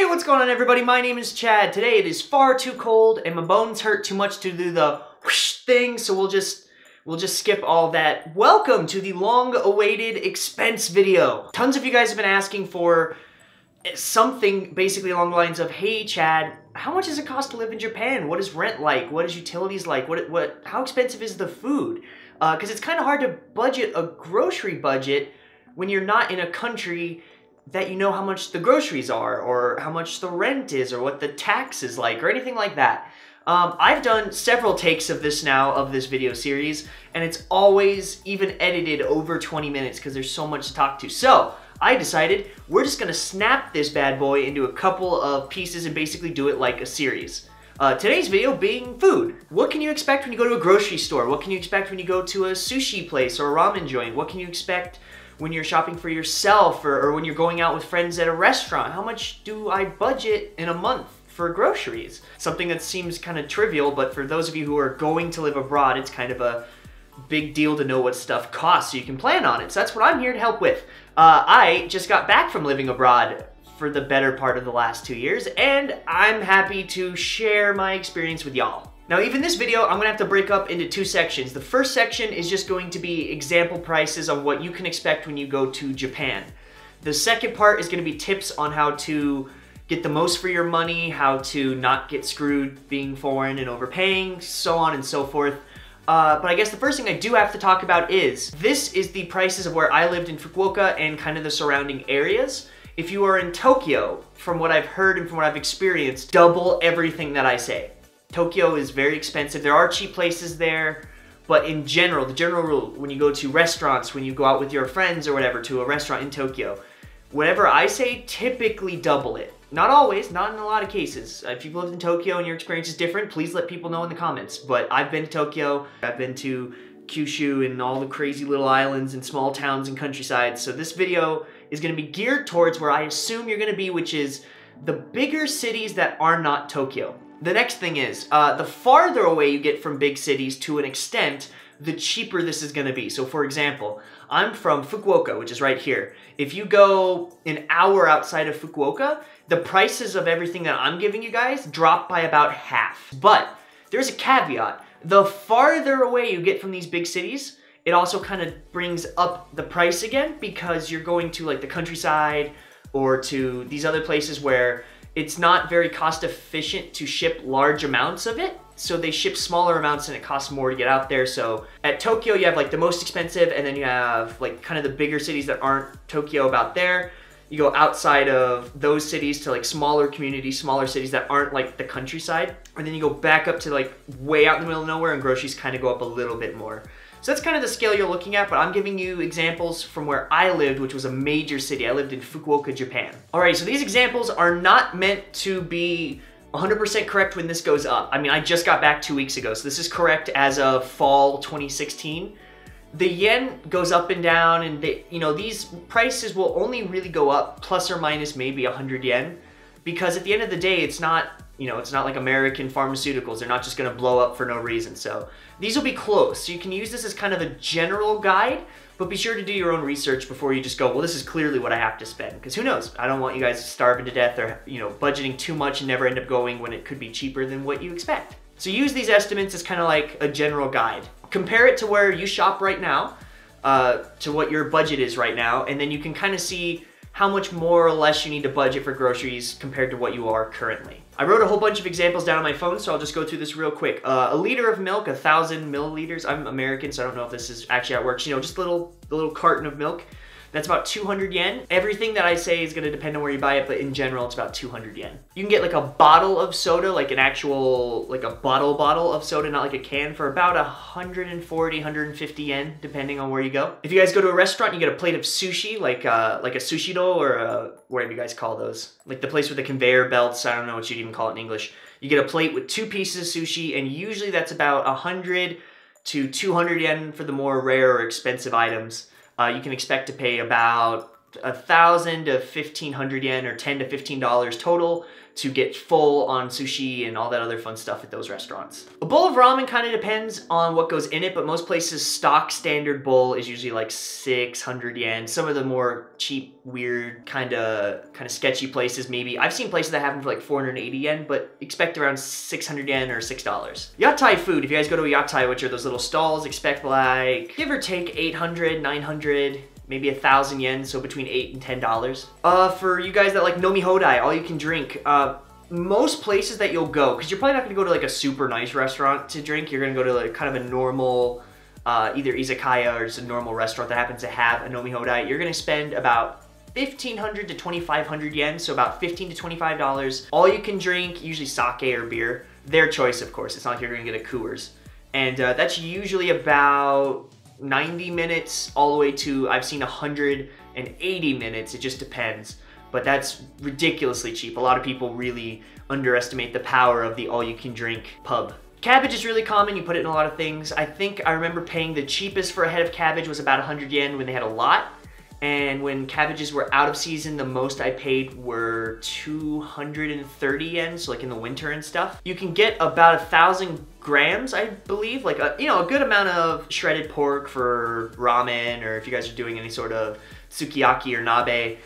What's going on, everybody? My name is Chad. Today it is far too cold and my bones hurt too much to do the whoosh thing, so we'll just skip all that. Welcome to the long-awaited expense video. Tons of you guys have been asking for something basically along the lines of, hey Chad, how much does it cost to live in Japan? What is rent like? What is utilities like? How expensive is the food? Because it's kind of hard to budget a grocery budget when you're not in a country that you know how much the groceries are, or how much the rent is, or what the tax is like, or anything like that. I've done several takes of this now, of this video series, and it's always even edited over 20 minutes because there's so much to talk to. So I decided we're just gonna snap this bad boy into a couple of pieces and basically do it like a series. Today's video being food. What can you expect when you go to a grocery store? What can you expect when you go to a sushi place or a ramen joint? What can you expect when you're shopping for yourself, or when you're going out with friends at a restaurant? How much do I budget in a month for groceries? Something that seems kind of trivial, but for those of you who are going to live abroad, it's kind of a big deal to know what stuff costs so you can plan on it. So that's what I'm here to help with. I just got back from living abroad for the better part of the last 2 years, and I'm happy to share my experience with y'all. Now, even this video, I'm gonna have to break up into two sections. The first section is just going to be example prices on what you can expect when you go to Japan. The second part is gonna be tips on how to get the most for your money, how to not get screwed being foreign and overpaying, so on and so forth. But I guess the first thing I do have to talk about is, this is the prices of where I lived in Fukuoka and kind of the surrounding areas. If you are in Tokyo, from what I've heard and from what I've experienced, double everything that I say. Tokyo is very expensive. There are cheap places there, but in general, the general rule, when you go to restaurants, when you go out with your friends or whatever to a restaurant in Tokyo, whatever I say, typically double it. Not always, not in a lot of cases. If you've lived in Tokyo and your experience is different, please let people know in the comments. But I've been to Tokyo, I've been to Kyushu and all the crazy little islands and small towns and countryside. So this video is gonna be geared towards where I assume you're gonna be, which is the bigger cities that are not Tokyo. The next thing is, the farther away you get from big cities to an extent, the cheaper this is gonna be. So for example, I'm from Fukuoka, which is right here. If you go an hour outside of Fukuoka, the prices of everything that I'm giving you guys drop by about half. But there's a caveat. The farther away you get from these big cities, it also kind of brings up the price again, because you're going to like the countryside or to these other places where it's not very cost efficient to ship large amounts of it. So they ship smaller amounts and it costs more to get out there. So at Tokyo, you have like the most expensive, and then you have like kind of the bigger cities that aren't Tokyo about there. You go outside of those cities to like smaller communities, smaller cities that aren't like the countryside. And then you go back up to like way out in the middle of nowhere, and groceries kind of go up a little bit more. So that's kind of the scale you're looking at, but I'm giving you examples from where I lived, which was a major city. I lived in Fukuoka, Japan. Alright, so these examples are not meant to be 100% correct when this goes up. I mean, I just got back 2 weeks ago, so this is correct as of fall 2016. The yen goes up and down, and these prices will only really go up plus or minus maybe 100 yen, because at the end of the day, it's not like American pharmaceuticals. They're not just gonna blow up for no reason. So these will be close. So you can use this as kind of a general guide, but be sure to do your own research before you just go, well, this is clearly what I have to spend. Because who knows? I don't want you guys starving to death, or budgeting too much and never end up going when it could be cheaper than what you expect. So use these estimates as kind of like a general guide. Compare it to where you shop right now, to what your budget is right now, and then you can kind of see how much more or less you need to budget for groceries compared to what you are currently. I wrote a whole bunch of examples down on my phone, so I'll just go through this real quick. A liter of milk, 1,000 milliliters. I'm American, so I don't know if this is actually how it works. Just the little carton of milk. That's about 200 yen. Everything that I say is gonna depend on where you buy it, but in general, it's about 200 yen. You can get like a bottle of soda, like an actual, like a bottle of soda, not like a can, for about 140, 150 yen, depending on where you go. If you guys go to a restaurant, you get a plate of sushi, like a sushido, or whatever you guys call those. Like the place with the conveyor belts, I don't know what you'd even call it in English. You get a plate with 2 pieces of sushi, and usually that's about 100 to 200 yen for the more rare or expensive items. You can expect to pay about 1,000 to 1,500 yen or $10 to $15 total to get full on sushi and all that other fun stuff at those restaurants. A bowl of ramen kind of depends on what goes in it, but most places stock standard bowl is usually like 600 yen. Some of the more cheap, weird, kind of sketchy places, maybe. I've seen places that have them for like 480 yen, but expect around 600 yen or $6. Yatai food, if you guys go to a yatai, which are those little stalls, expect like, give or take 800, 900, maybe 1,000 yen, so between $8 and $10. For you guys that like nomi hodai, all you can drink, most places that you'll go, because you're probably not gonna go to like a super nice restaurant to drink, you're gonna go to like kind of a normal, either izakaya or just a normal restaurant that happens to have a nomi hodai, you're gonna spend about 1,500 to 2,500 yen, so about $15 to $25. All you can drink, usually sake or beer. Their choice, of course. It's not like you're gonna get a Coors. And that's usually about 90 minutes all the way to, I've seen 180 minutes, it just depends. But that's ridiculously cheap. A lot of people really underestimate the power of the all-you-can-drink pub. Cabbage is really common, you put it in a lot of things. I think I remember paying the cheapest for a head of cabbage was about 100 yen when they had a lot. And when cabbages were out of season, the most I paid were 230 yen, so like in the winter and stuff. You can get about 1,000 grams, I believe, like a good amount of shredded pork for ramen, or if you guys are doing any sort of sukiyaki or nabe.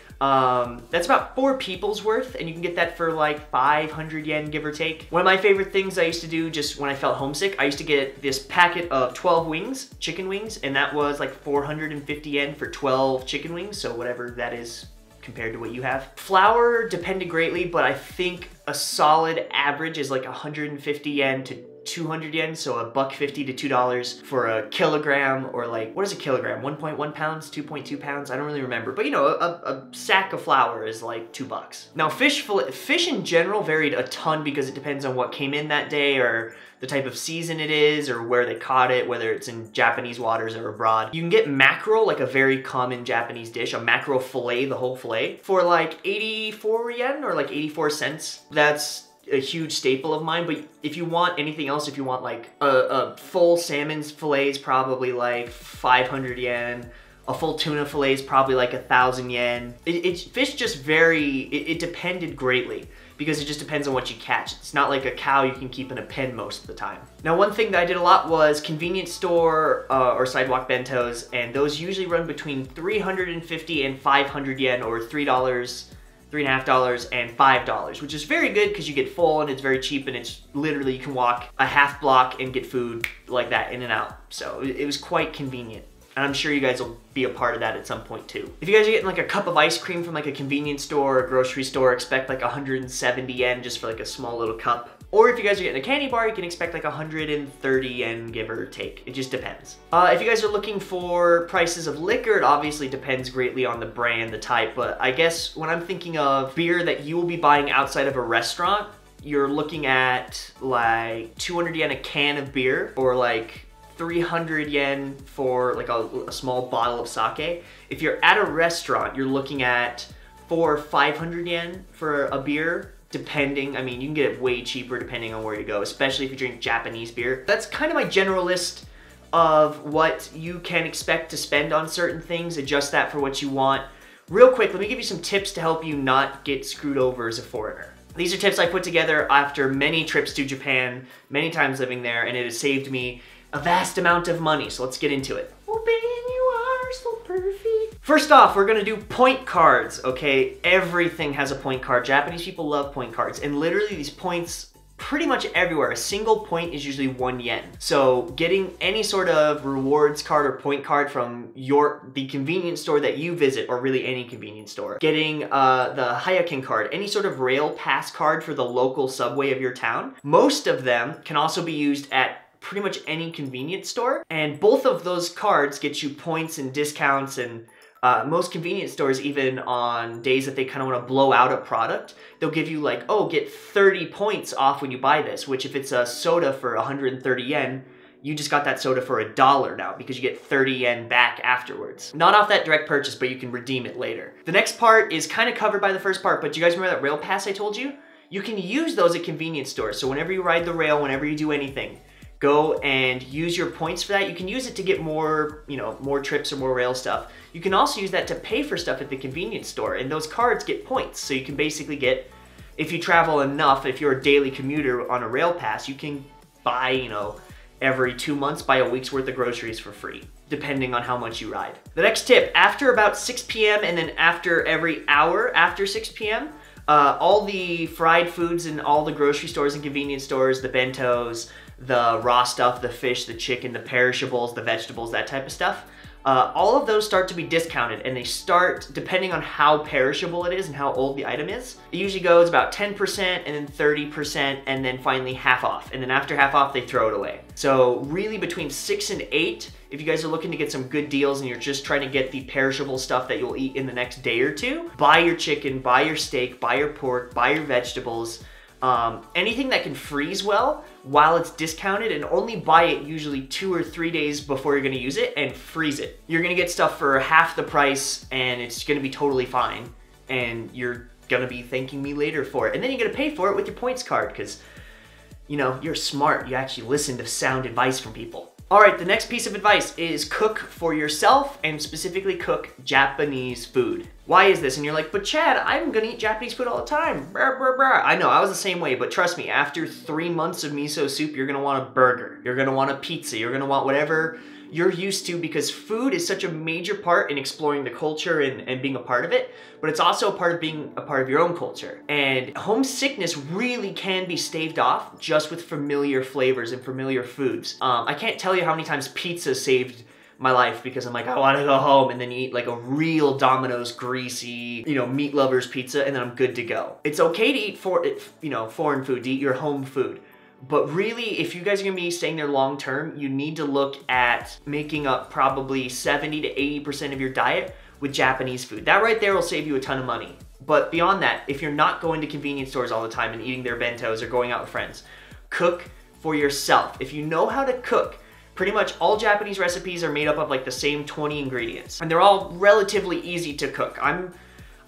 That's about 4 people's worth, and you can get that for like 500 yen, give or take. One of my favorite things I used to do just when I felt homesick, I used to get this packet of 12 wings, chicken wings, and that was like 450 yen for 12 chicken wings, so whatever that is compared to what you have. Flour depended greatly, but I think a solid average is like 150 yen to 200 yen, so $1.50 to $2 for a kilogram, or like, what is a kilogram? 1.1 pounds, 2.2 pounds? I don't really remember, but you know, a sack of flour is like $2. Now fish in general varied a ton because it depends on what came in that day, or the type of season it is, or where they caught it, whether it's in Japanese waters or abroad. You can get mackerel, like a very common Japanese dish, a mackerel fillet, the whole fillet, for like 84 yen or like 84 cents. That's a huge staple of mine, but if you want anything else, if you want like a full salmon's fillet is probably like 500 yen. A full tuna fillet is probably like 1,000 yen. Fish just vary, it depended greatly because it just depends on what you catch. It's not like a cow you can keep in a pen most of the time. Now, one thing that I did a lot was convenience store or sidewalk bentos, and those usually run between 350 and 500 yen, or $3, $3.50 and $5, which is very good because you get full and it's very cheap, and it's literally, you can walk a half block and get food like that in and out. So it was quite convenient. And I'm sure you guys will be a part of that at some point too. If you guys are getting like a cup of ice cream from like a convenience store or a grocery store, expect like 170 yen just for like a small little cup. Or if you guys are getting a candy bar, you can expect like 130 yen, give or take. It just depends. If you guys are looking for prices of liquor, it obviously depends greatly on the brand, the type, but I guess when I'm thinking of beer that you will be buying outside of a restaurant, you're looking at like 200 yen a can of beer, or like 300 yen for like a small bottle of sake. If you're at a restaurant, you're looking at 400 or 500 yen for a beer, depending. I mean, you can get it way cheaper depending on where you go, especially if you drink Japanese beer. That's kind of my general list of what you can expect to spend on certain things. Adjust that for what you want. Real quick, let me give you some tips to help you not get screwed over as a foreigner. These are tips I put together after many trips to Japan, many times living there, and it has saved me a vast amount of money, so let's get into it. Oh, baby, you are so perfect. First off, we're gonna do point cards, okay? Everything has a point card. Japanese people love point cards, and literally these points pretty much everywhere. A single point is usually 1 yen. So getting any sort of rewards card or point card from the convenience store that you visit, or really any convenience store. Getting the Hayaken card, any sort of rail pass card for the local subway of your town. Most of them can also be used at pretty much any convenience store, and both of those cards get you points and discounts, and most convenience stores, even on days that they kind of want to blow out a product, they'll give you like, oh, get 30 points off when you buy this, which if it's a soda for 130 yen, you just got that soda for $1 now because you get 30 yen back afterwards. Not off that direct purchase, but you can redeem it later. The next part is kind of covered by the first part, but do you guys remember that rail pass I told you? You can use those at convenience stores, so whenever you ride the rail, whenever you do anything, go and use your points for that. You can use it to get more, more trips or more rail stuff. You can also use that to pay for stuff at the convenience store, and those cards get points. So you can basically get, if you travel enough, if you're a daily commuter on a rail pass, you can buy, every 2 months, buy a week's worth of groceries for free, depending on how much you ride. The next tip, after about 6 p.m. and then after every hour after 6 p.m., all the fried foods in all the grocery stores and convenience stores, the bentos, the raw stuff, the fish, the chicken, the perishables, the vegetables, that type of stuff, all of those start to be discounted, and they start, depending on how perishable it is and how old the item is, it usually goes about 10% and then 30% and then finally half off. And then after half off, they throw it away. So really between 6 and 8, if you guys are looking to get some good deals and you're just trying to get the perishable stuff that you'll eat in the next day or two, buy your chicken, buy your steak, buy your pork, buy your vegetables, anything that can freeze well while it's discounted, and only buy it usually 2 or 3 days before you're gonna use it and freeze it. You're gonna get stuff for half the price and it's gonna be totally fine, and you're gonna be thanking me later for it. And then you're gonna pay for it with your points card because, you're smart. You actually listen to sound advice from people. All right, the next piece of advice is cook for yourself, and specifically cook Japanese food. Why is this? And you're like, but Chad, I'm gonna eat Japanese food all the time. Brr, brr, brr. I know, I was the same way, but trust me, after 3 months of miso soup, you're gonna want a burger. You're gonna want a pizza. You're gonna want whatever you're used to, because food is such a major part in exploring the culture and being a part of it, but it's also a part of being a part of your own culture. And homesickness really can be staved off just with familiar flavors and familiar foods. I can't tell you how many times pizza saved my life because I'm like, I want to go home, and then eat like a real Domino's greasy, meat lovers pizza, and then I'm good to go. It's okay to eat foreign food, to eat your home food. But really, if you guys are gonna be staying there long term, you need to look at making up probably 70 to 80% of your diet with Japanese food. That right there will save you a ton of money. But beyond that, if you're not going to convenience stores all the time and eating their bentos or going out with friends, cook for yourself. If you know how to cook, pretty much all Japanese recipes are made up of like the same 20 ingredients, and they're all relatively easy to cook.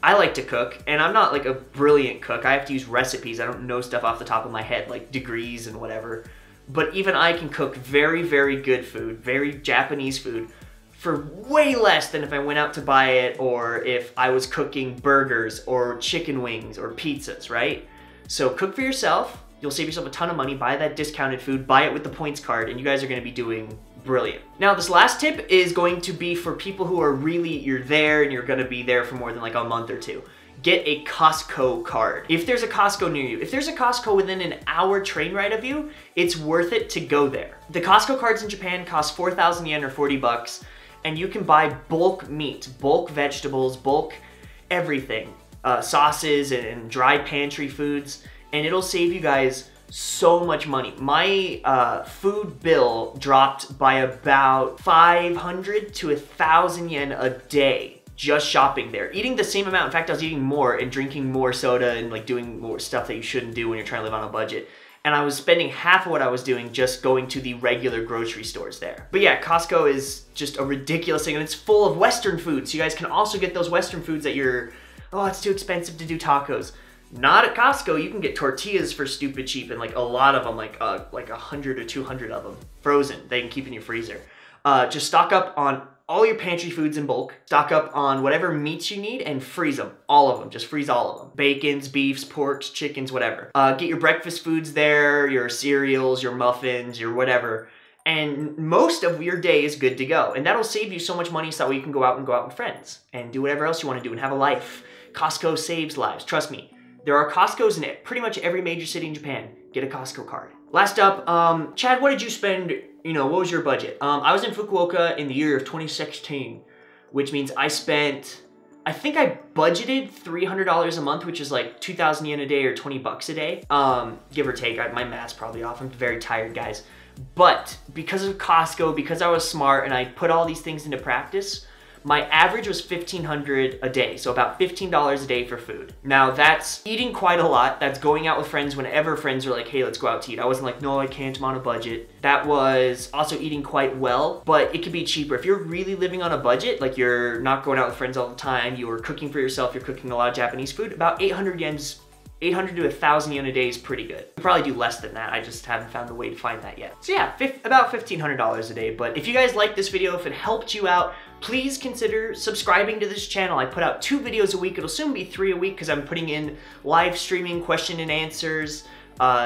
I like to cook, and I'm not like a brilliant cook. I have to use recipes. I don't know stuff off the top of my head, like degrees and whatever. But even I can cook very, very good food, very Japanese food, for way less than if I went out to buy it, or if I was cooking burgers or chicken wings or pizzas, right? So cook for yourself. You'll save yourself a ton of money. Buy that discounted food. Buy it with the points card, and you guys are gonna be doing brilliant. Now, this last tip is going to be for people who are really, you're there and you're gonna be there for more than like a month or two. Get a Costco card. If there's a Costco near you, if there's a Costco within an hour train ride of you, it's worth it to go there. The Costco cards in Japan cost 4,000 yen or 40 bucks, and you can buy bulk meat, bulk vegetables, bulk everything, sauces and dry pantry foods, and it'll save you guys so much money. My food bill dropped by about 500 to 1,000 yen a day just shopping there. Eating the same amount. In fact, I was eating more and drinking more soda and like doing more stuff that you shouldn't do when you're trying to live on a budget. And I was spending half of what I was doing just going to the regular grocery stores there. But yeah, Costco is just a ridiculous thing, and it's full of Western food. So you guys can also get those Western foods that you're, oh, it's too expensive to do tacos. Not at Costco. You can get tortillas for stupid cheap, and like a lot of them, like 100 or 200 of them, frozen. They can keep in your freezer. Just stock up on all your pantry foods in bulk. Stock up on whatever meats you need and freeze them. All of them. Just freeze all of them. Bacons, beefs, porks, chickens, whatever. Get your breakfast foods there, your cereals, your muffins, your whatever. And most of your day is good to go. And that'll save you so much money, so that way you can go out with friends and do whatever else you want to do and have a life. Costco saves lives. Trust me. There are Costco's in pretty much every major city in Japan. Get a Costco card. Last up, Chad, what did you spend, what was your budget? I was in Fukuoka in the year of 2016, which means I think I budgeted $300 a month, which is like 2,000 yen a day or 20 bucks a day. Give or take, my math's probably off. I'm very tired, guys. But because of Costco, because I was smart and I put all these things into practice, my average was $1,500 a day, so about $15 a day for food. Now that's eating quite a lot. That's going out with friends whenever friends are like, hey, let's go out to eat. I wasn't like, no, I can't, I'm on a budget. That was also eating quite well, but it could be cheaper. If you're really living on a budget, like you're not going out with friends all the time, you're cooking for yourself, you're cooking a lot of Japanese food, about 800 yen's 800 to 1,000 yen a day is pretty good. You probably do less than that. I just haven't found a way to find that yet. So yeah, about $1,500 a day. But if you guys like this video, if it helped you out, please consider subscribing to this channel. I put out 2 videos a week. It'll soon be 3 a week because I'm putting in live streaming question and answers,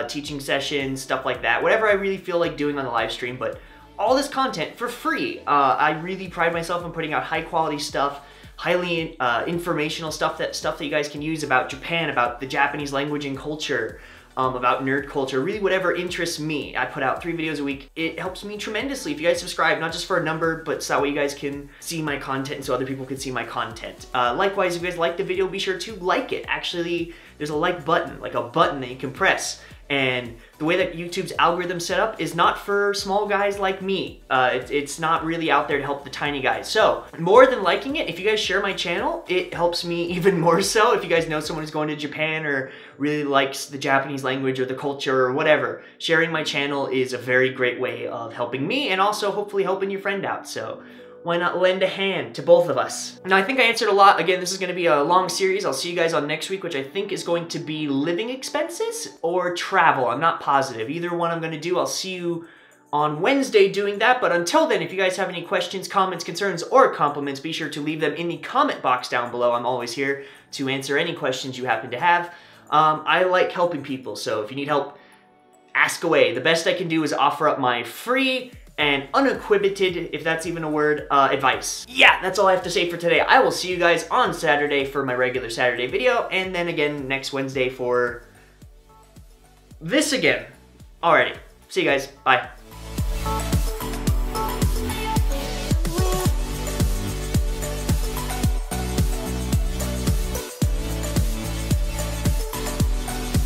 teaching sessions, stuff like that. Whatever I really feel like doing on the live stream, but all this content for free. I really pride myself on putting out high quality stuff, highly informational stuff that you guys can use about Japan, about the Japanese language and culture, about nerd culture, really whatever interests me. I put out 3 videos a week. It helps me tremendously if you guys subscribe, not just for a number, but so that way you guys can see my content and so other people can see my content. Likewise, if you guys like the video, be sure to like it. Actually, there's a like button, like a button that you can press. And the way that YouTube's algorithm set up is not for small guys like me. It's not really out there to help the tiny guys. So more than liking it, if you guys share my channel, it helps me even more so. If you guys know someone who's going to Japan or really likes the Japanese language or the culture or whatever, sharing my channel is a very great way of helping me and also hopefully helping your friend out. So why not lend a hand to both of us? Now, I think I answered a lot. Again, this is going to be a long series. I'll see you guys on next week, which I think is going to be living expenses or travel. I'm not positive. Either one I'm going to do. I'll see you on Wednesday doing that. But until then, if you guys have any questions, comments, concerns, or compliments, be sure to leave them in the comment box down below. I'm always here to answer any questions you happen to have. I like helping people, so if you need help, ask away. The best I can do is offer up my free and unequivocated, if that's even a word, advice. Yeah, that's all I have to say for today. I will see you guys on Saturday for my regular Saturday video, and then again next Wednesday for this again. Alrighty, see you guys, bye.